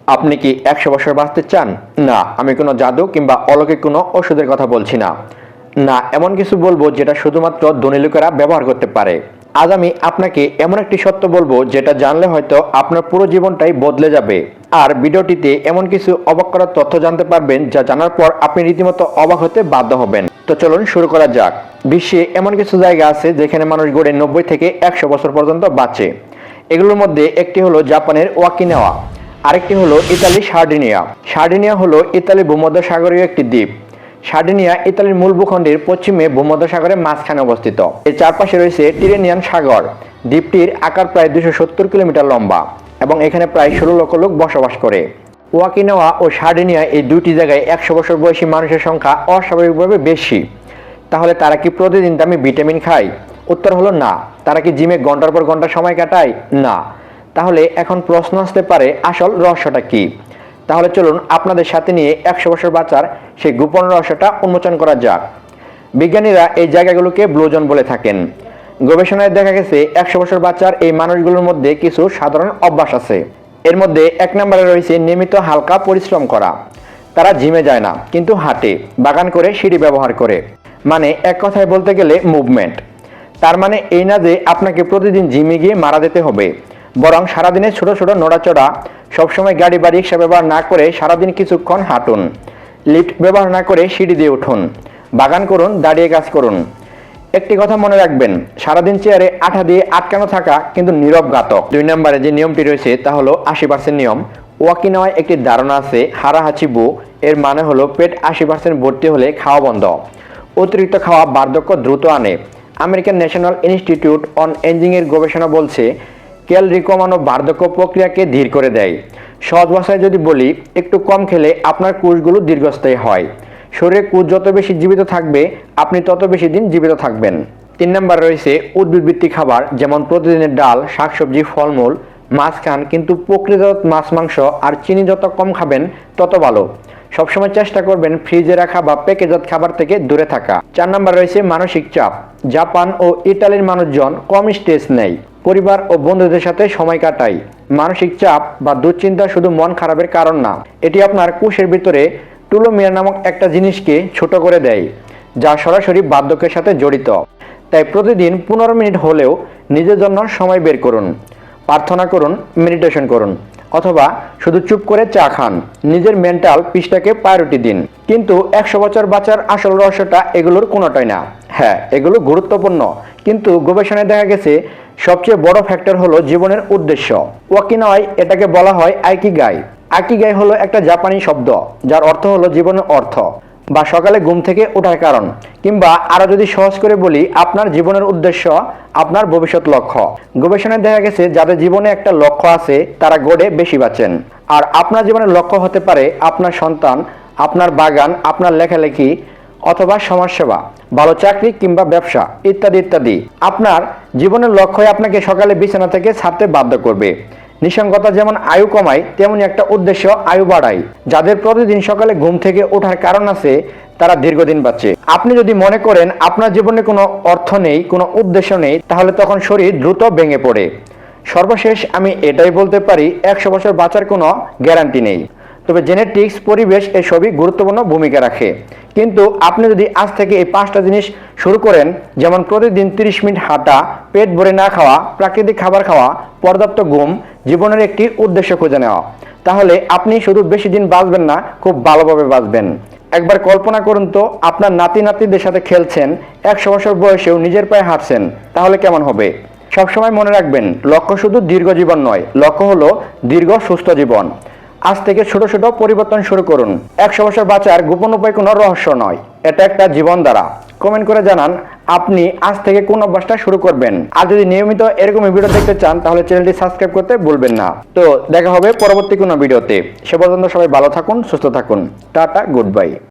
আপনি কি 100 বছর বাঁচতে চান? না, আমি কোনো জাদু কিংবা অলৌকিক কোনো ওষুধের কথা বলছি না। না, এমন কিছু বলবো যেটা শুধুমাত্র ধনী লোকেরা ব্যবহার করতে পারে। আজ আমি আপনাকে এমন একটি সত্য বলবো যেটা জানলে হয়তো আপনার পুরো জীবনটাই বদলে যাবে। আর ভিডিওটিতে এমন কিছু অবাক করার তথ্য জানতে পারবেন যা জানার পর আপনি রীতিমতো অবাক হতে বাধ্য হবেন। তো চলুন শুরু করা যাক। বিশ্বে এমন কিছু জায়গা আছে যেখানে মানুষ গড়ে 90 থেকে 100 বছর পর্যন্ত বাঁচে। এগুলোর মধ্যে একটি হলো জাপানের ওকিনাওয়া, আরেকটি হলো ইতালি সার্ডিনিয়া। সার্ডিনিয়া হলো ইতালি ভূমধ্যসাগরীয় একটি দ্বীপ। সার্ডিনিয়া ইতালির মূল ভূখণ্ডের পশ্চিমে ভূমধ্যসাগরের মাঝখানে অবস্থিত। এর চারপাশে রয়েছে টিরেনিয়ান সাগর। দ্বীপটির আকার প্রায় 270 কিলোমিটার লম্বা এবং এখানে প্রায় 16 লক্ষ লোক বসবাস করে। ওকিনাওয়া ও সার্ডিনিয়া এই দুইটি জায়গায় 100 বছর বয়সী মানুষের সংখ্যা অস্বাভাবিকভাবে বেশি। তাহলে তারা কি প্রতিদিন দামি ভিটামিন খায়? উত্তর হলো না। তারা কি জিমে ঘন্টার পর ঘন্টা সময় কাটায়? না। তাহলে এখন প্রশ্ন আসতে পারে, আসল রহস্যটা কি? তাহলে চলুন আপনাদের সাথে নিয়ে 100 বছর বাঁচার সেই গোপন রহস্যটা উন্মোচন করা যাক। বিজ্ঞানীরা এই জায়গাগুলোকে ব্লু জোন বলে থাকেন। গবেষণায় দেখা গেছে 100 বছর বাঁচার এই মানুষগুলোর মধ্যে কিছু সাধারণ অভ্যাস আছে। এর মধ্যে 1 নম্বরে রয়েছে নিয়মিত হালকা পরিশ্রম করা। তারা জিমে যায় না, কিন্তু হাঁটে, বাগান করে, সিঁড়ি ব্যবহার করে। মানে এক কথায় বলতে গেলে মুভমেন্ট। তার মানে এই না যে আপনাকে প্রতিদিন জিমে গিয়ে মারা যেতে হবে, বরং সারাদিনে ছোট ছোট নড়াচড়া, সবসময় গাড়ি বা রিক্সা ব্যবহার না করে সারাদিন কিছুক্ষণ হাঁটুন, লিফট ব্যবহার না করে সিঁড়ি দিয়ে উঠুন, বাগান করুন, দাঁড়িয়ে কাজ করুন। একটি কথা মনে রাখবেন, সারাদিন চেয়ারে আঠা দিয়ে আটকানো থাকা কিন্তু নীরব ঘাতক। 2 নম্বরে যে নিয়মটি রয়েছে তা হলো 80% নিয়ম। ওকিনাওয়ায় একটি ধারণা আছে, হারাহাচিবু, এর মানে হলো পেট 80% ভর্তি হলে খাওয়া বন্ধ। অতিরিক্ত খাওয়া বার্ধক্য দ্রুত আনে। American National Institute on Aging এর গবেষণা বলছে ক্যালোরি কমানো বার্ধক্য প্রক্রিয়াকে ধীর করে দেয়। সহজ ভাষায় যদি বলি, একটু কম খেলে আপনার কোষগুলো দীর্ঘস্থায়ী হয়। শরীরে কোষ যত বেশি জীবিত থাকবে, আপনি তত বেশি দিন জীবিত থাকবেন। 3 নম্বর রয়েছে উদ্ভিদভিত্তিক খাবার, যেমন প্রতিদিনের ডাল, শাকসবজি, ফলমূল, মাছ খান, কিন্তু প্রকৃতিগত মাছ, মাংস আর চিনি যত কম খাবেন তত ভালো। সবসময় চেষ্টা করবেন ফ্রিজে রাখা বা প্যাকেটজাত খাবার থেকে দূরে থাকা। 4 নম্বর রয়েছে মানসিক চাপ। জাপান ও ইতালির মানুষজন কম স্ট্রেস নেয়, পরিবার ও বন্ধুদের সাথে সময় কাটায়। মানসিক চাপ বা দুশ্চিন্তা শুধু মন খারাপের কারণ না, এটি আপনার কোষের ভিতরে টুলোমিয়ার নামক একটা জিনিসকে ছোট করে দেয়, যা সরাসরি বার্ধক্যের সাথে জড়িত। তাই প্রতিদিন 15 মিনিট হলেও নিজের জন্য সময় বের করুন। প্রার্থনা করুন, মেডিটেশন করুন, অথবা শুধু চুপ করে চা খান। নিজের মেন্টাল পিসটাকে প্রায়োরিটি দিন। কিন্তু 100 বছর বাঁচার আসল রহস্যটা এগুলোর কোনোটাই না। হ্যাঁ, এগুলো গুরুত্বপূর্ণ, কিন্তু গবেষণায় দেখা গেছে সবচেয়ে বড় ফ্যাক্টর হলো জীবনের উদ্দেশ্য। ওকিনাওয়ায় এটাকে বলা হয় আইকিগাই। আইকিগাই হলো একটা জাপানি শব্দ, যার অর্থ হলো জীবনের অর্থ বা সকালে ঘুম থেকে ওঠার কারণ, কিংবা আরো যদি সহজ করে বলি, আপনার জীবনের উদ্দেশ্য, আপনার ভবিষ্যৎ লক্ষ্য। গবেষণায় দেখা গেছে যাদের জীবনে একটা লক্ষ্য আছে তারা গড়ে বেশি বাঁচেন। আর আপনার জীবনের লক্ষ্য হতে পারে আপনার সন্তান, আপনার বাগান, আপনার লেখালেখি, অথবা সমাজসেবা, ভালো চাকরি কিংবা ব্যবসা, ইত্যাদি ইত্যাদি। আপনার জীবনের লক্ষ্যই আপনাকে সকালে বিছানা থেকে ছাড়তে বাধ্য করবে। নিঃসঙ্গতা যেমন আয়ু কমায়, তেমনি একটা উদ্দেশ্য আয়ু বাড়ায়। যাদের প্রতিদিন সকালে ঘুম থেকে ওঠার কারণ আছে তারা দীর্ঘদিন বাঁচে। আপনি যদি মনে করেন আপনার জীবনে কোনো অর্থ নেই, কোনো উদ্দেশ্য নেই, তাহলে তখন শরীর দ্রুত ভেঙে পড়ে। সর্বশেষ আমি এটাই বলতে পারি, 100 বছর বাঁচার কোনো গ্যারান্টি নেই, তবে জেনেটিক্স, পরিবেশ এসবই গুরুত্বপূর্ণ ভূমিকা রাখে। কিন্তু আপনি যদি আজ থেকে এই 5টা জিনিস শুরু করেন, যেমন প্রতিদিন 30 মিনিট হাঁটা, পেট ভরে না খাওয়া, প্রাকৃতিক খাবার খাওয়া, পর্যাপ্ত ঘুম, জীবনের একটি উদ্দেশ্য খুঁজে নেওয়া, তাহলে আপনি শুধু বেশি দিন বাঁচবেন না, খুব ভালোভাবে বাঁচবেন। একবার কল্পনা করুন তো, আপনার নাতি নাতনিদের সাথে খেলছেন, 100 বছর বয়সেও নিজের পায়ে হাঁটছেন, তাহলে কেমন হবে? সবসময় মনে রাখবেন, লক্ষ্য শুধু দীর্ঘ জীবন নয়, লক্ষ্য হলো দীর্ঘ সুস্থ জীবন। আজ থেকে ছোট ছোট পরিবর্তন শুরু করুন। 100 বছর বাঁচার গোপন উপায় কোনো রহস্য নয়, এটা একটা জীবনধারা। কমেন্ট করে জানান আপনি আজ থেকে কোন অভ্যাসটা শুরু করবেন। আর যদি নিয়মিত এরকম ভিডিও দেখতে চান তাহলে চ্যানেলটি সাবস্ক্রাইব করতে ভুলবেন না। তো দেখা হবে পরবর্তী কোনো ভিডিওতে। সে পর্যন্ত সবাই ভালো থাকুন, সুস্থ থাকুন। Tata, good bye.